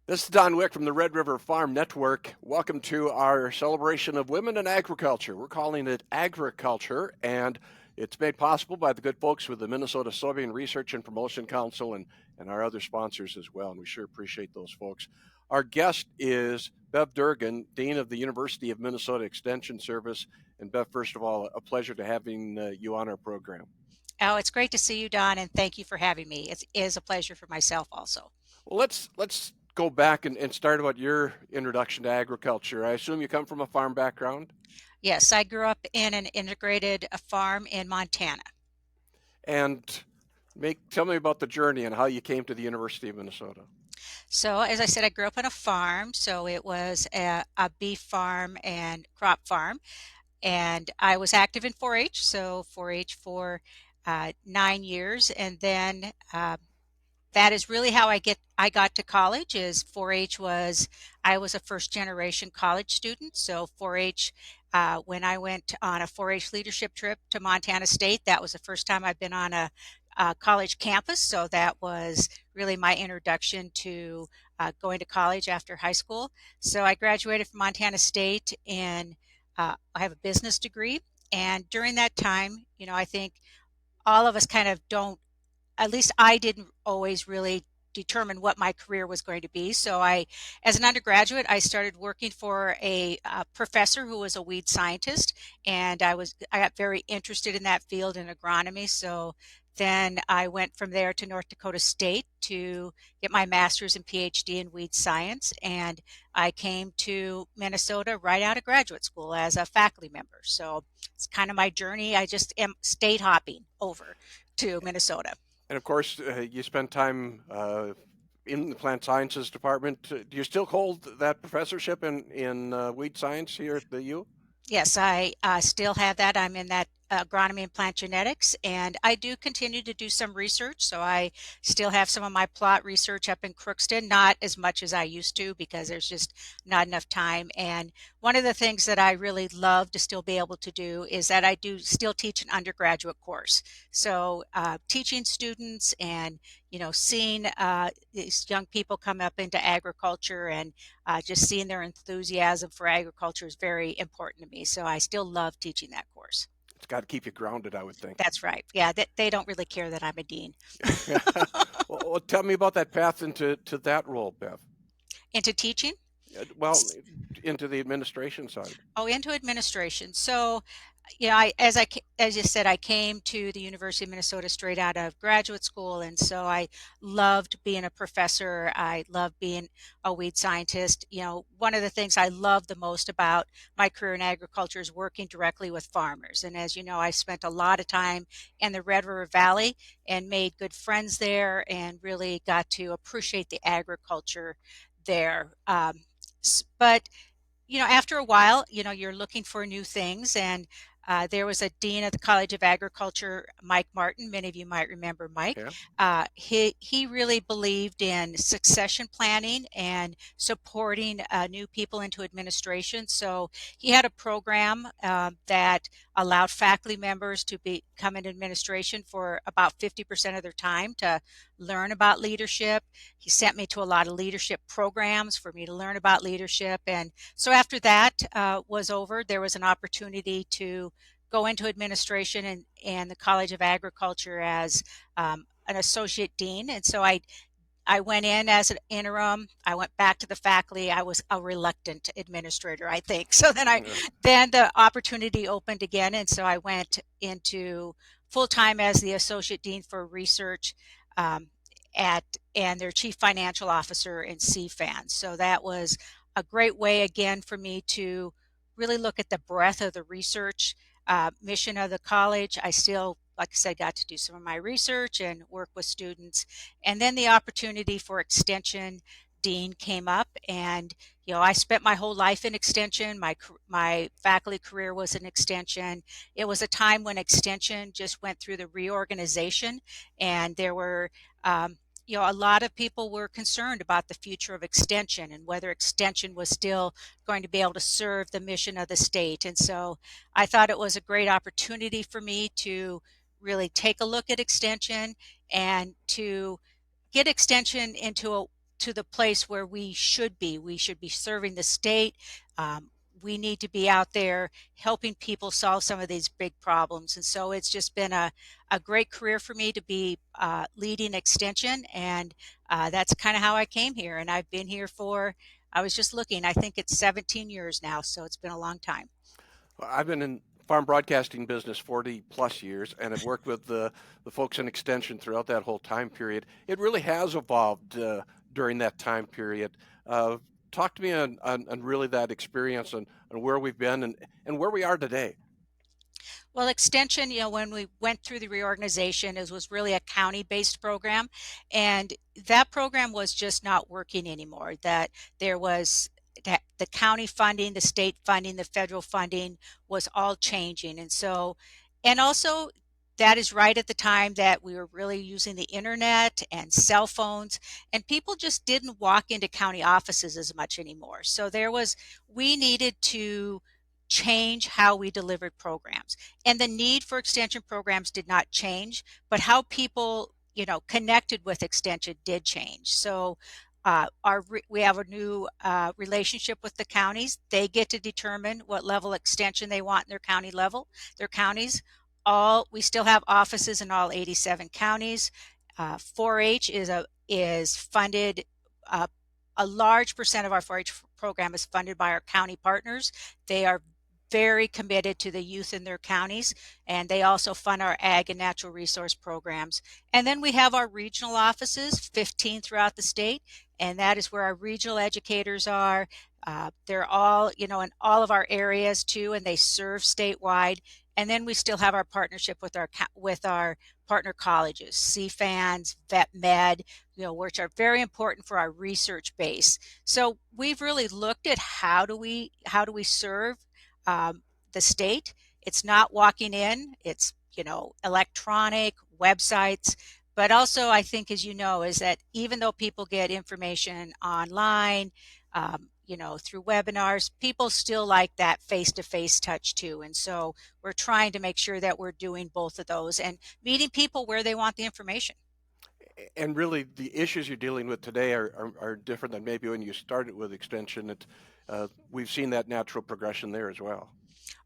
This is Don Wick from the Red River Farm Network. Welcome to our celebration of women in agriculture. We're calling it Agriculture, and it's made possible by the good folks with the Minnesota Soybean Research and Promotion Council and our other sponsors as well, and we sure appreciate those folks. Our guest is Bev Durgan, Dean of the University of Minnesota Extension Service. And Bev, first of all, a pleasure to having you on our program. Oh, it's great to see you, Don, and thank you for having me. It is a pleasure for myself also. Well, let's go back and start about your introduction to agriculture. I assume you come from a farm background, Yes, I grew up in an integrated farm in Montana. and make tell me about the journey and how you came to the University of Minnesota. So, as I said, I grew up on a farm. So, it was a beef farm and crop farm. And I was active in 4 H. So, 4 H for 9 years. And then that is really how I got to college. Is 4-H was I was a first generation college student. So 4-H, when I went on a 4-H leadership trip to Montana State, that was the first time I've been on a college campus. So that was really my introduction to going to college after high school. So I graduated from Montana State, and I have a business degree. And during that time, I think all of us kind of don't, at least I didn't always really determine what my career was going to be. So as an undergraduate, I started working for a professor who was a weed scientist, and I got very interested in that field in agronomy. So then I went from there to North Dakota State to get my master's and PhD in weed science, and I came to Minnesota right out of graduate school as a faculty member. So it's kind of my journey. I just am state hopping over to Minnesota. And of course, you spent time in the plant sciences department. Do you still hold that professorship in weed science here at the U? Yes, I still have that. I'm in that agronomy and plant genetics, and I do continue to do some research. So I still have some of my plot research up in Crookston, not as much as I used to because there's just not enough time. And one of the things that I really love to still be able to do is that I do still teach an undergraduate course. So teaching students and seeing these young people come up into agriculture and just seeing their enthusiasm for agriculture is very important to me. So I still love teaching that course. It's got to keep you grounded, I would think. That's right. Yeah, they don't really care that I'm a dean. Well, tell me about that path into that role, Bev. Into teaching? Well, into the administration side. Oh, into administration. So, as you said, I came to the University of Minnesota straight out of graduate school, and so I loved being a professor. I loved being a weed scientist. One of the things I love the most about my career in agriculture is working directly with farmers. And as you know, I spent a lot of time in the Red River Valley and made good friends there, and really got to appreciate the agriculture there. But after a while, you're looking for new things. And there was a dean of the College of Agriculture, Mike Martin. Many of you might remember Mike. Yeah. He really believed in succession planning and supporting new people into administration. So he had a program that allowed faculty members to come into administration for about 50% of their time to learn about leadership. He sent me to a lot of leadership programs for me to learn about leadership. And so after that was over, there was an opportunity to go into administration and the College of Agriculture as an associate dean. And so I went in as an interim. I went back to the faculty. I was a reluctant administrator, I think. So Yeah. then the opportunity opened again, and so I went into full time as the associate dean for research um, at and their chief financial officer in CFAN. So that was a great way again for me to really look at the breadth of the research mission of the college. I still, like I said, got to do some of my research and work with students. And then the opportunity for extension dean came up, and I spent my whole life in extension. My faculty career was in extension. It was a time when extension just went through the reorganization, and there were a lot of people were concerned about the future of extension and whether extension was still going to be able to serve the mission of the state. And so I thought it was a great opportunity for me to really take a look at extension and to get extension into to the place where we should be. We should be serving the state. Um, we need to be out there helping people solve some of these big problems. And so it's just been a great career for me to be leading extension. And that's kind of how I came here. And I've been here for, I was just looking, I think it's 17 years now. So it's been a long time. Well, I've been in farm broadcasting business 40 plus years and have worked with the folks in extension throughout that whole time period. It really has evolved during that time period. Uh, Talk to me on really that experience and where we've been and where we are today. Well, extension, when we went through the reorganization, it was really a county-based program, and that program was just not working anymore. That there was that the county funding, the state funding, the federal funding was all changing. And so, and also that is right at the time that we were really using the internet and cell phones, and people just didn't walk into county offices as much anymore. So we needed to change how we delivered programs, and the need for extension programs did not change, but how people connected with extension did change. So we have a new relationship with the counties. They get to determine what level extension they want in their counties. All We still have offices in all 87 counties. 4-H is funded. uh, a large percent of our 4-H program is funded by our county partners. They are very committed to the youth in their counties, and they also fund our ag and natural resource programs. And then we have our regional offices, 15 throughout the state, and that is where our regional educators are. They're all, in all of our areas too, and they serve statewide. And then we still have our partnership with our partner colleges, CFANS, Vet Med, which are very important for our research base. So we've really looked at how do we serve the state. It's not walking in, it's, electronic websites. But also, I think, as you know, is that even though people get information online, through webinars, people still like that face-to-face touch too. And so we're trying to make sure that we're doing both of those and meeting people where they want the information. And really, the issues you're dealing with today are different than maybe when you started with extension. We've seen that natural progression there as well.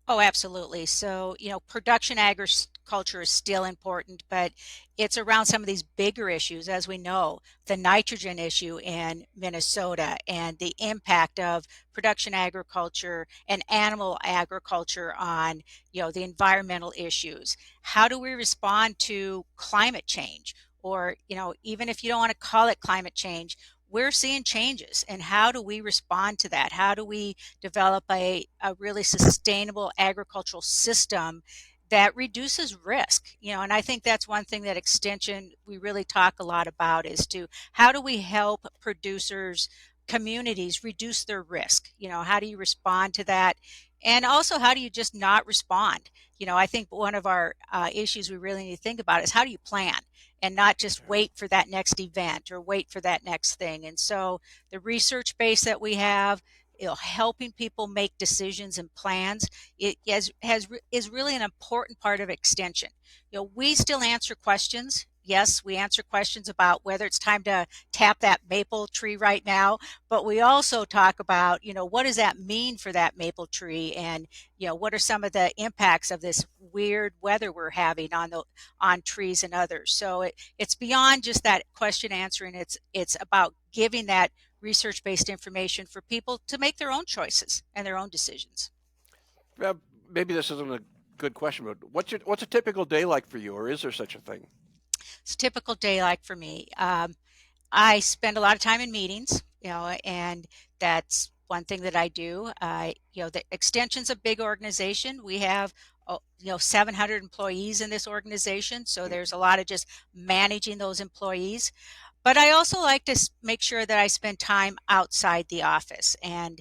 Oh, absolutely. So, production agriculture is still important, but it's around some of these bigger issues, as we know, the nitrogen issue in Minnesota and the impact of production agriculture and animal agriculture on, the environmental issues. How do we respond to climate change? Or, even if you don't want to call it climate change, we're seeing changes. And how do we respond to that? How do we develop a really sustainable agricultural system that reduces risk? And I think that's one thing that extension we really talk a lot about, is to how do we help producers, communities reduce their risk? How do you respond to that? And also, how do you just not respond? I think one of our issues we really need to think about is how do you plan and not just wait for that next event or wait for that next thing. And so the research base that we have, helping people make decisions and plans, is really an important part of extension. We still answer questions. Yes, we answer questions about whether it's time to tap that maple tree right now, but we also talk about, what does that mean for that maple tree, and what are some of the impacts of this weird weather we're having on trees and others. So it's beyond just that question answering. It's about giving that research-based information for people to make their own choices and their own decisions. Well, maybe this isn't a good question, but what's a typical day like for you, or is there such a thing? It's a typical day like for me. I spend a lot of time in meetings, and that's one thing that I do. The Extension's a big organization. We have, 700 employees in this organization, so there's a lot of just managing those employees. But I also like to make sure that I spend time outside the office, and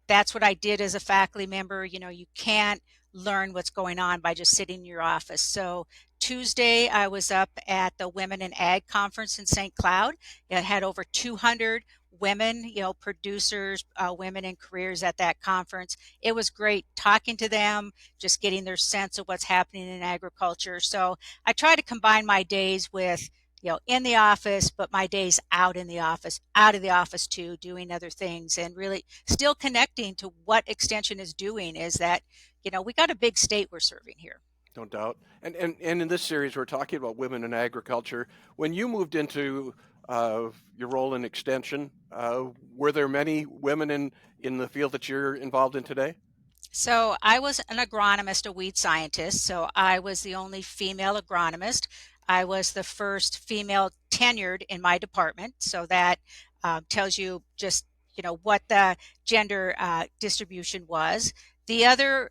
that's what I did as a faculty member. You can't learn what's going on by just sitting in your office. So Tuesday, I was up at the Women in Ag conference in St. Cloud. It had over 200 women, producers, women in careers at that conference. It was great talking to them, just getting their sense of what's happening in agriculture. So I try to combine my days with in the office, but my days out in the office, out of the office too, doing other things and really still connecting to what Extension is doing is that, we got a big state we're serving here. No doubt. And in this series, we're talking about women in agriculture. When you moved into your role in Extension, were there many women in the field that you're involved in today? So I was an agronomist, a weed scientist. So I was the only female agronomist. I was the first female tenured in my department. So that tells you just what the gender distribution was. The other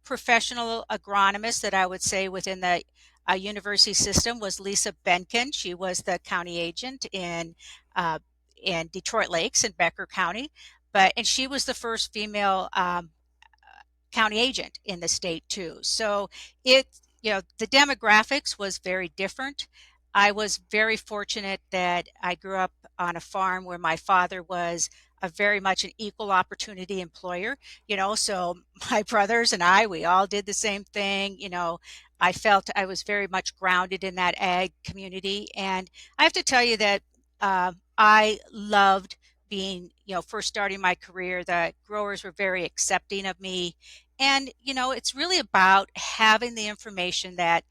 professional agronomist that I would say within the university system was Lisa Benkin. She was the county agent in Detroit Lakes in Becker County, and she was the first female county agent in the state too. So it, the demographics was very different. I was very fortunate that I grew up on a farm where my father was a very much an equal opportunity employer, so my brothers and we all did the same thing. I felt I was very much grounded in that ag community. And I have to tell you that I loved being, first starting my career. The growers were very accepting of me, and, it's really about having the information that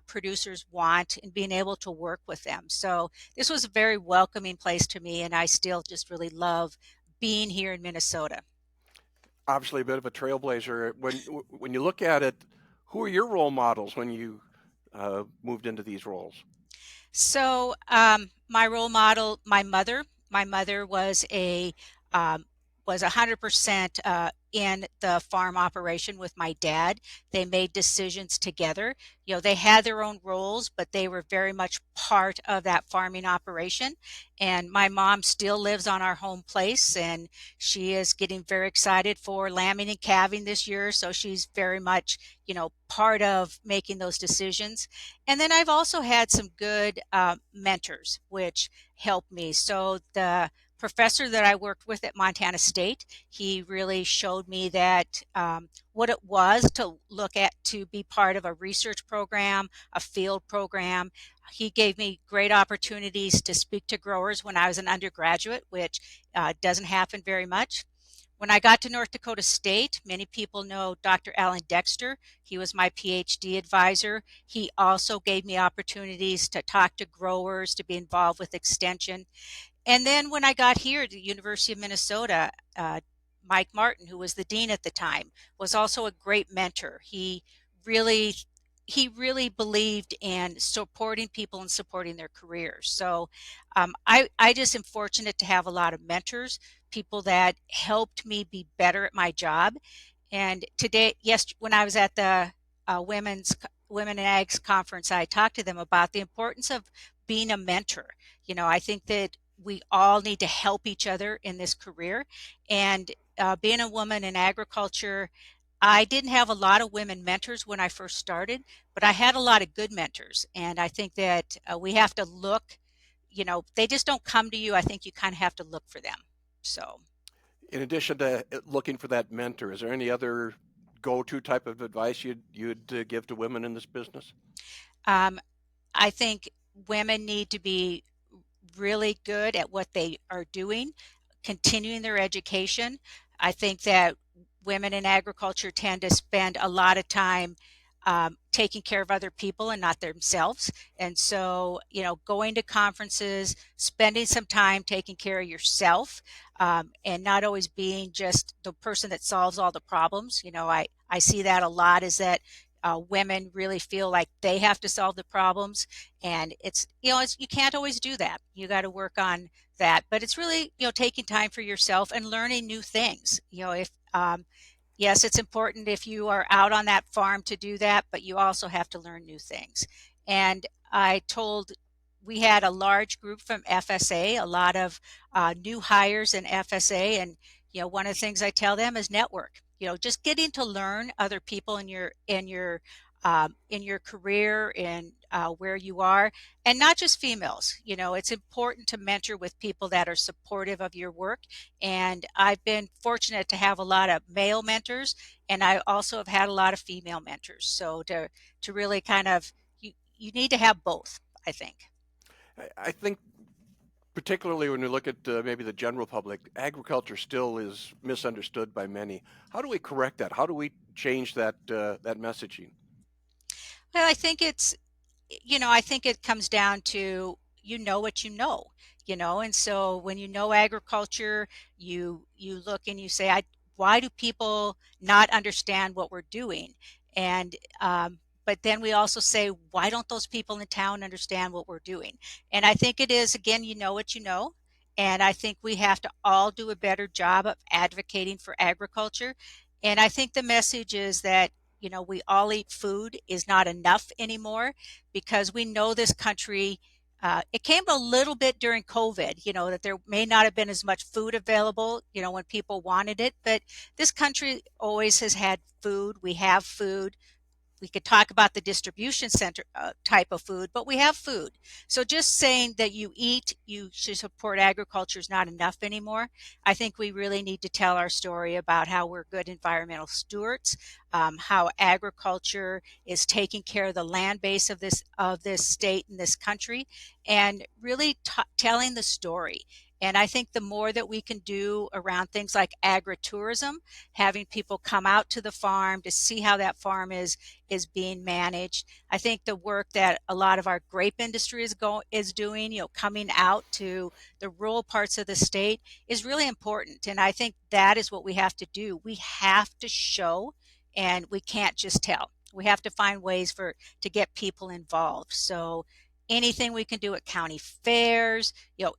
producers want and being able to work with them. So this was a very welcoming place to me, and I still just really love being here in Minnesota. Obviously, a bit of a trailblazer. When you look at it, who are your role models when you moved into these roles? So, my role model, my mother. My mother was 100% in the farm operation with my dad. They made decisions together. They had their own roles, but they were very much part of that farming operation. And my mom still lives on our home place, and she is getting very excited for lambing and calving this year. So she's very much, part of making those decisions. And then I've also had some good mentors, which helped me. So the professor that I worked with at Montana State, he really showed me that what it was to look at to be part of a research program, a field program. He gave me great opportunities to speak to growers when I was an undergraduate, which doesn't happen very much. When I got to North Dakota State, many people know Dr. Alan Dexter. He was my PhD advisor. He also gave me opportunities to talk to growers, to be involved with extension. And then when I got here to the University of Minnesota, Mike Martin, who was the dean at the time, was also a great mentor. Really, he really believed in supporting people and supporting their careers. So I just am fortunate to have a lot of mentors, people that helped me be better at my job. And today, yes, when I was at the Women in Ags conference, I talked to them about the importance of being a mentor. I think that we all need to help each other in this career. And being a woman in agriculture, I didn't have a lot of women mentors when I first started, but I had a lot of good mentors. And I think that we have to look, they just don't come to you. I think you kind of have to look for them. So, In addition to looking for that mentor, is there any other go-to type of advice you'd give to women in this business? um, I think women need to be really good at what they are doing, continuing their education. I think that women in agriculture tend to spend a lot of time taking care of other people and not themselves. And so, going to conferences, spending some time taking care of yourself, and not always being just the person that solves all the problems. I see that a lot is that women really feel like they have to solve the problems, and you can't always do that. You got to work on that, but it's really taking time for yourself and learning new things. If yes, it's important if you are out on that farm to do that, but you also have to learn new things. And we had a large group from FSA, a lot of new hires in FSA, and one of the things I tell them is network. Just getting to learn other people in your career and where you are, and not just females. It's important to mentor with people that are supportive of your work. And I've been fortunate to have a lot of male mentors, and I also have had a lot of female mentors. So to really kind of you need to have both, I think. I think particularly when we look at maybe the general public, agriculture still is misunderstood by many. How do we correct that? How do we change that messaging? Well, I think I think it comes down to you know what and so when you know agriculture, you look and you say, why do people not understand what we're doing? And but then we also say, why don't those people in town understand what we're doing? And I think it is again, you know what you know. And I think we have to all do a better job of advocating for agriculture. And I think the message is that we all eat food is not enough anymore because we know this country. It came a little bit during COVID, that there may not have been as much food available, when people wanted it, but this country always has had food. We have food. We could talk about the distribution center type of food, but we have food. So just saying that you should support agriculture is not enough anymore. I think we really need to tell our story about how we're good environmental stewards, how agriculture is taking care of the land base of this state and this country, and really telling the story. And I think the more that we can do around things like agritourism, having people come out to the farm to see how that farm is being managed. I think the work that a lot of our grape industry is doing, coming out to the rural parts of the state is really important. And I think that is what we have to do. We have to show, and we can't just tell. We have to find ways to get people involved. So anything we can do at county fairs,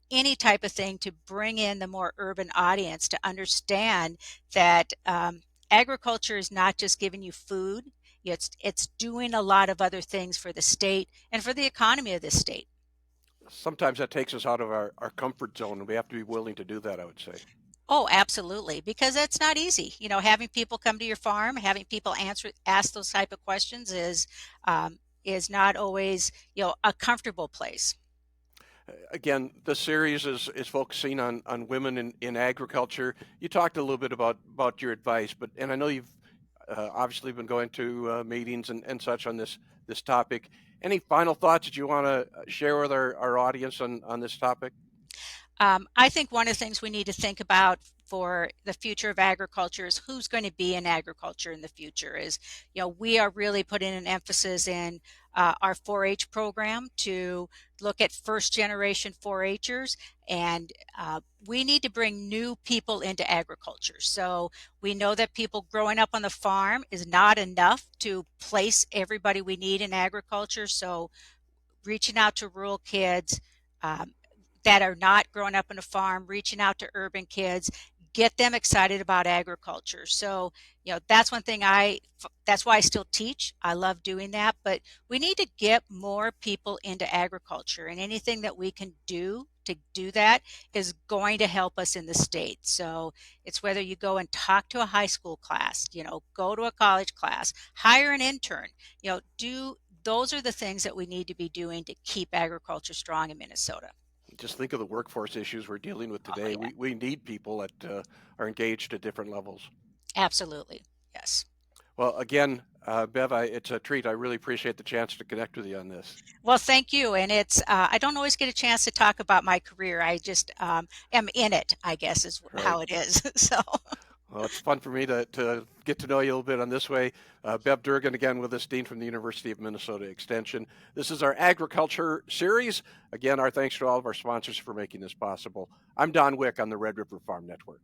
any type of thing to bring in the more urban audience to understand that agriculture is not just giving you food. It's doing a lot of other things for the state and for the economy of this state. Sometimes that takes us out of our comfort zone, and we have to be willing to do that, I would say. Oh, absolutely, because that's not easy. Having people come to your farm, having people ask those type of questions is not always a comfortable place. Again, the series is focusing on women in agriculture. You talked a little bit about your advice, but and I know you've obviously been going to meetings and such on this topic. Any final thoughts that you want to share with our audience on this topic? I think one of the things we need to think about for the future of agriculture is who's going to be in agriculture in the future. We are really putting an emphasis in our 4-H program to look at first generation 4-Hers, and we need to bring new people into agriculture. So we know that people growing up on the farm is not enough to place everybody we need in agriculture. So reaching out to rural kids um, that are not growing up on a farm, reaching out to urban kids, get them excited about agriculture. So, that's one thing that's why I still teach. I love doing that, but we need to get more people into agriculture, and anything that we can do to do that is going to help us in the state. So it's whether you go and talk to a high school class, go to a college class, hire an intern, do those are the things that we need to be doing to keep agriculture strong in Minnesota. Just think of the workforce issues we're dealing with Oh, today. yeah, We need people that are engaged at different levels. absolutely. Yes. Well, again, Bev, it's a treat. I really appreciate the chance to connect with you on this. Well, thank you. And I don't always get a chance to talk about my career. I just am in it, I guess, is Right. how it is. So, Well, it's fun for me to get to know you a little bit on this way. Bev Durgan, again, with us, Dean from the University of Minnesota Extension. This is our agriculture series. Again, our thanks to all of our sponsors for making this possible. I'm Don Wick on the Red River Farm Network.